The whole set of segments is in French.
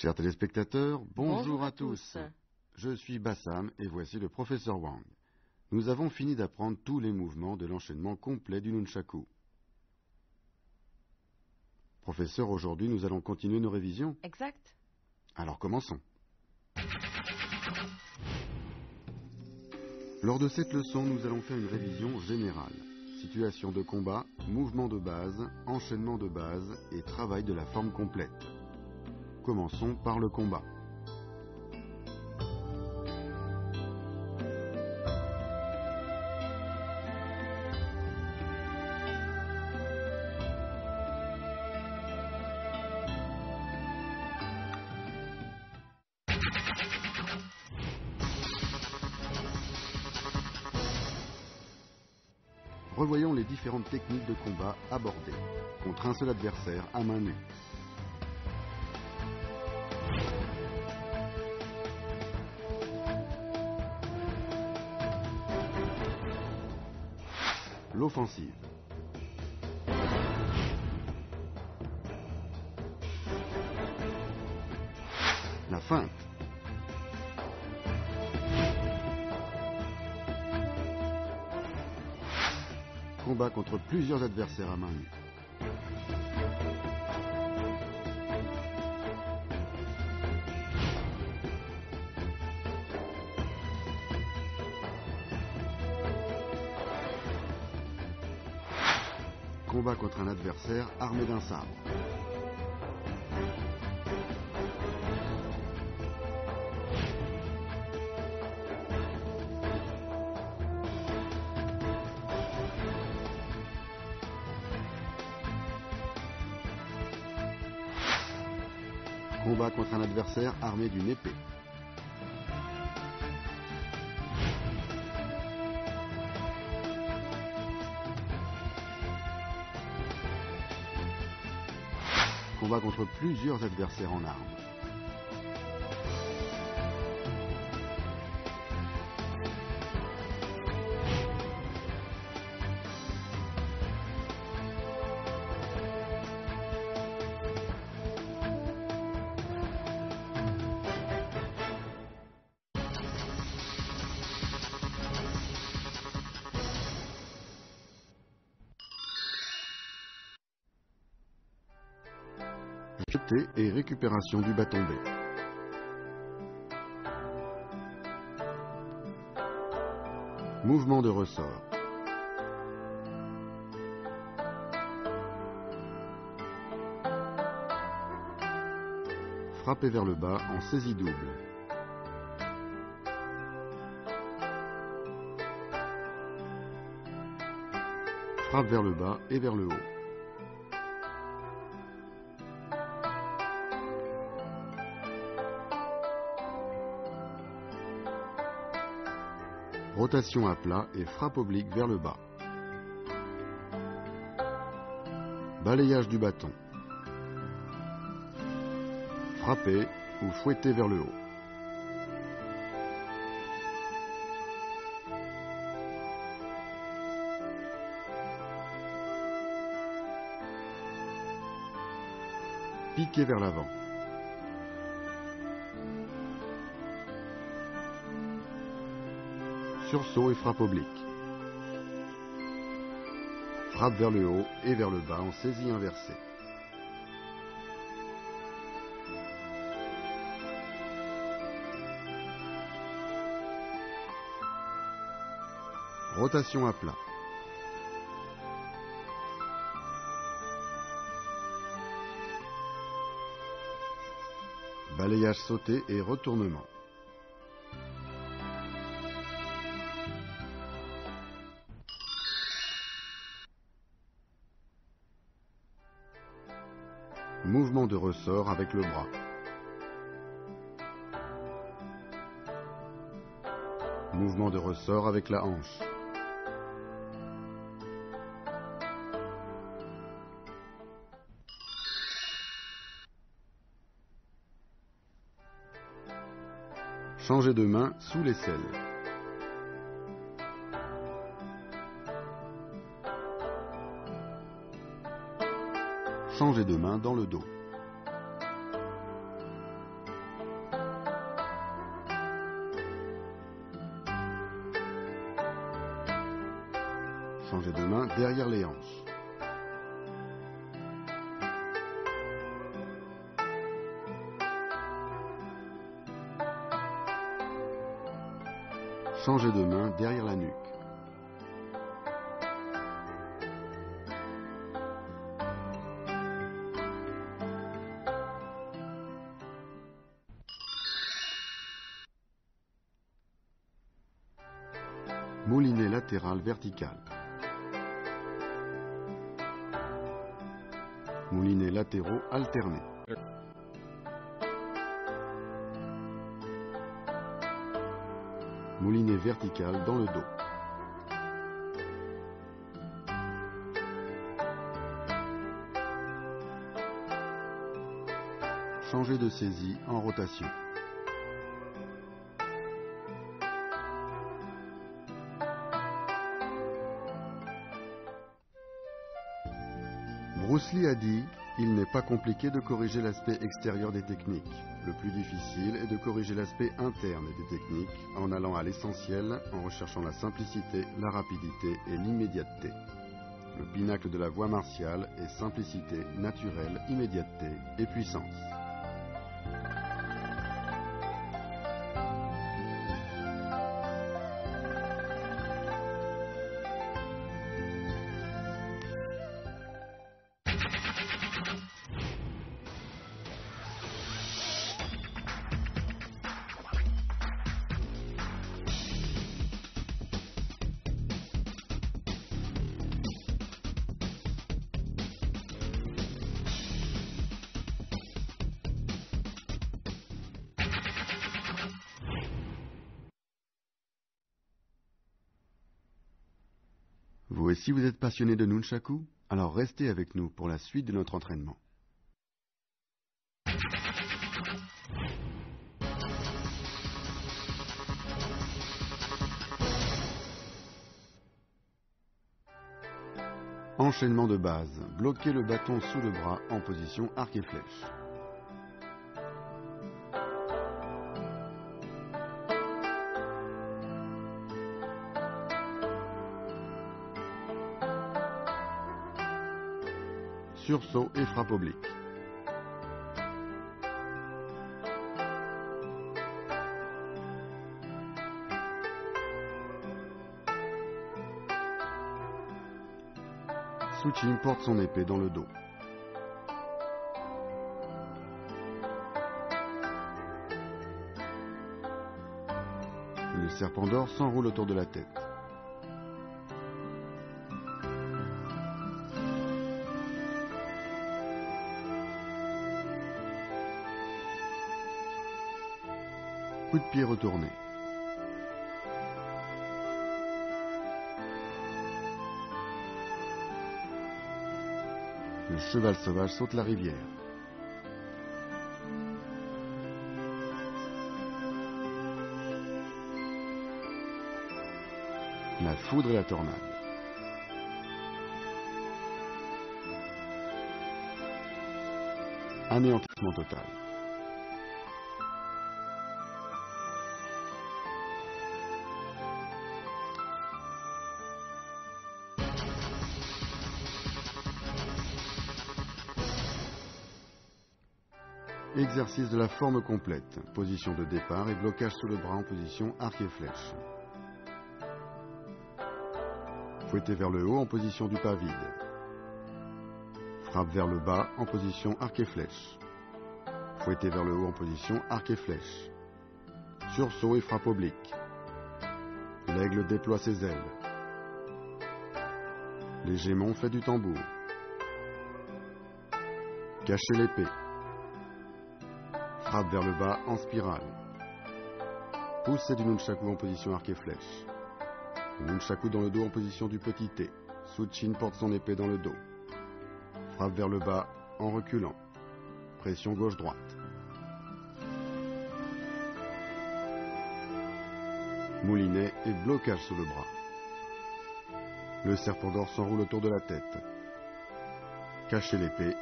Chers téléspectateurs, bonjour à tous. tous. Je suis Bassam et voici le professeur Wang. Nous avons fini d'apprendre tous les mouvements de l'enchaînement complet du nunchaku. Professeur, aujourd'hui nous allons continuer nos révisions. Exact. Alors commençons. Lors de cette leçon, nous allons faire une révision générale. Situation de combat, mouvement de base, enchaînement de base et travail de la forme complète. Commençons par le combat. Revoyons les différentes techniques de combat abordées contre un seul adversaire à main nue. L'offensive. La feinte. Combat contre plusieurs adversaires à main nue. Combat contre un adversaire armé d'un sabre. Combat contre un adversaire armé d'une épée. Combat contre plusieurs adversaires en armes. Jeté et récupération du bas tombé. Mouvement de ressort. Frapper vers le bas en saisie double. Frappe vers le bas et vers le haut. Rotation à plat et frappe oblique vers le bas. Balayage du bâton. Frapper ou fouetter vers le haut. Piquer vers l'avant. Sursaut et frappe oblique. Frappe vers le haut et vers le bas en saisie inversée. Rotation à plat. Balayage sauté et retournement. Mouvement de ressort avec le bras. Mouvement de ressort avec la hanche. Changer de main sous l'aisselle. Changer de main dans le dos. Changez de main derrière les hanches. Changez de main derrière la nuque. Moulinet latéral vertical. Moulinets latéraux alternés. Moulinet vertical dans le dos. Changez de saisie en rotation. Bruce Lee a dit « Il n'est pas compliqué de corriger l'aspect extérieur des techniques. Le plus difficile est de corriger l'aspect interne des techniques en allant à l'essentiel, en recherchant la simplicité, la rapidité et l'immédiateté. Le pinacle de la voie martiale est simplicité, naturelle, immédiateté et puissance. » Vous aussi vous êtes passionné de Nunchaku? Alors restez avec nous pour la suite de notre entraînement. Enchaînement de base. Bloquez le bâton sous le bras en position arc et flèche. Sursaut et frappe oblique. Suchin porte son épée dans le dos. Le serpent d'or s'enroule autour de la tête. Coup de pied retourné. Le cheval sauvage saute la rivière. La foudre et la tornade. Anéantissement total. Exercice de la forme complète. Position de départ et blocage sous le bras en position arc et flèche. Fouetter vers le haut en position du pas vide. Frappe vers le bas en position arc et flèche. Fouetter vers le haut en position arc et flèche. Sursaut et frappe oblique. L'aigle déploie ses ailes. L'hégémon fait du tambour. Cacher l'épée. Frappe vers le bas en spirale. Poussée du nunchaku en position arc et flèche. Nunchaku dans le dos en position du petit T. Suchin porte son épée dans le dos. Frappe vers le bas en reculant. Pression gauche-droite. Moulinet et blocage sous le bras. Le serpent d'or s'enroule autour de la tête. Cacher l'épée.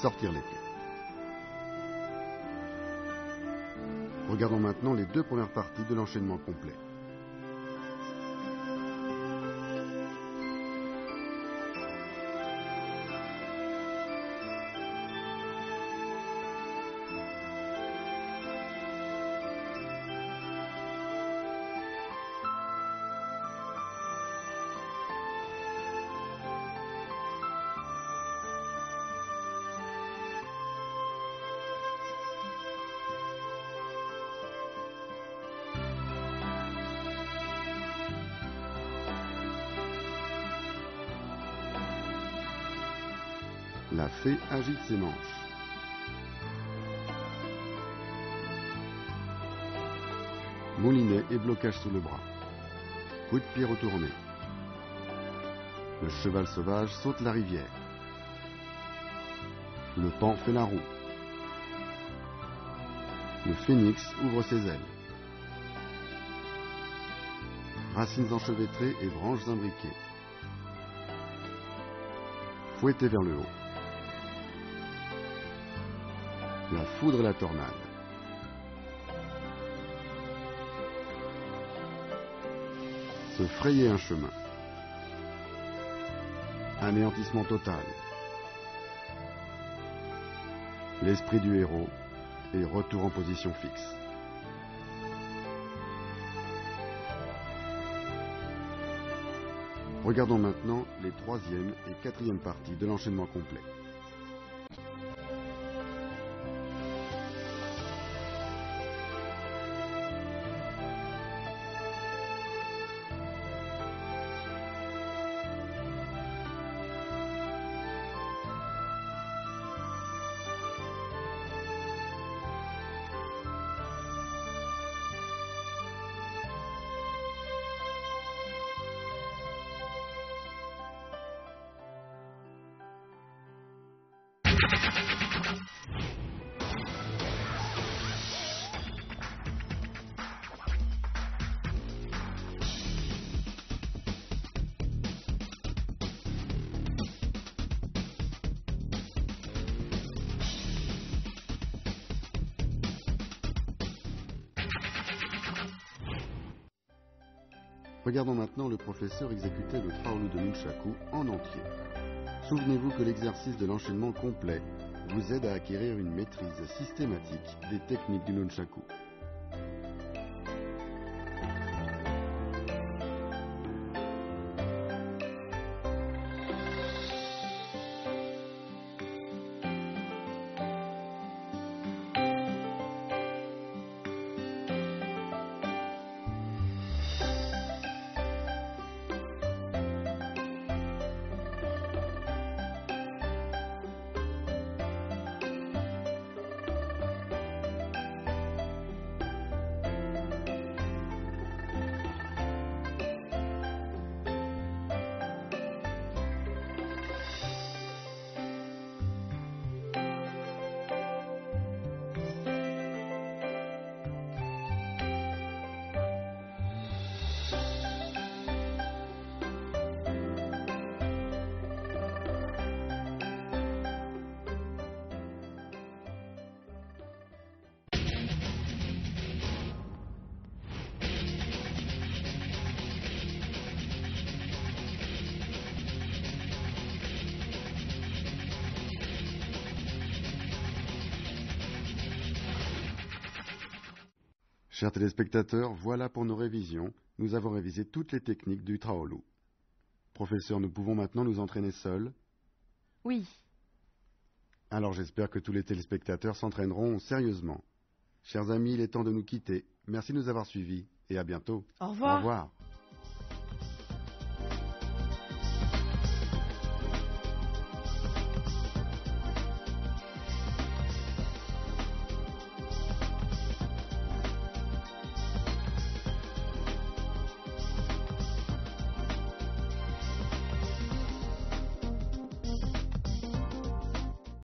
Sortir l'épée. Regardons maintenant les deux premières parties de l'enchaînement complet. La fée agite ses manches. Moulinet et blocage sous le bras. Coup de pied retourné. Le cheval sauvage saute la rivière. Le paon fait la roue. Le phénix ouvre ses ailes. Racines enchevêtrées et branches imbriquées. Fouetté vers le haut. La foudre et la tornade. Se frayer un chemin. Anéantissement total. L'esprit du héros et retour en position fixe. Regardons maintenant les 3e et 4e parties de l'enchaînement complet. Regardons maintenant le professeur exécuter le Traolu de Nunchaku en entier. Souvenez-vous que l'exercice de l'enchaînement complet vous aide à acquérir une maîtrise systématique des techniques du Nunchaku. Chers téléspectateurs, voilà pour nos révisions. Nous avons révisé toutes les techniques du Traolu. Professeur, nous pouvons maintenant nous entraîner seuls? Oui. Alors j'espère que tous les téléspectateurs s'entraîneront sérieusement. Chers amis, il est temps de nous quitter. Merci de nous avoir suivis et à bientôt. Au revoir. Au revoir.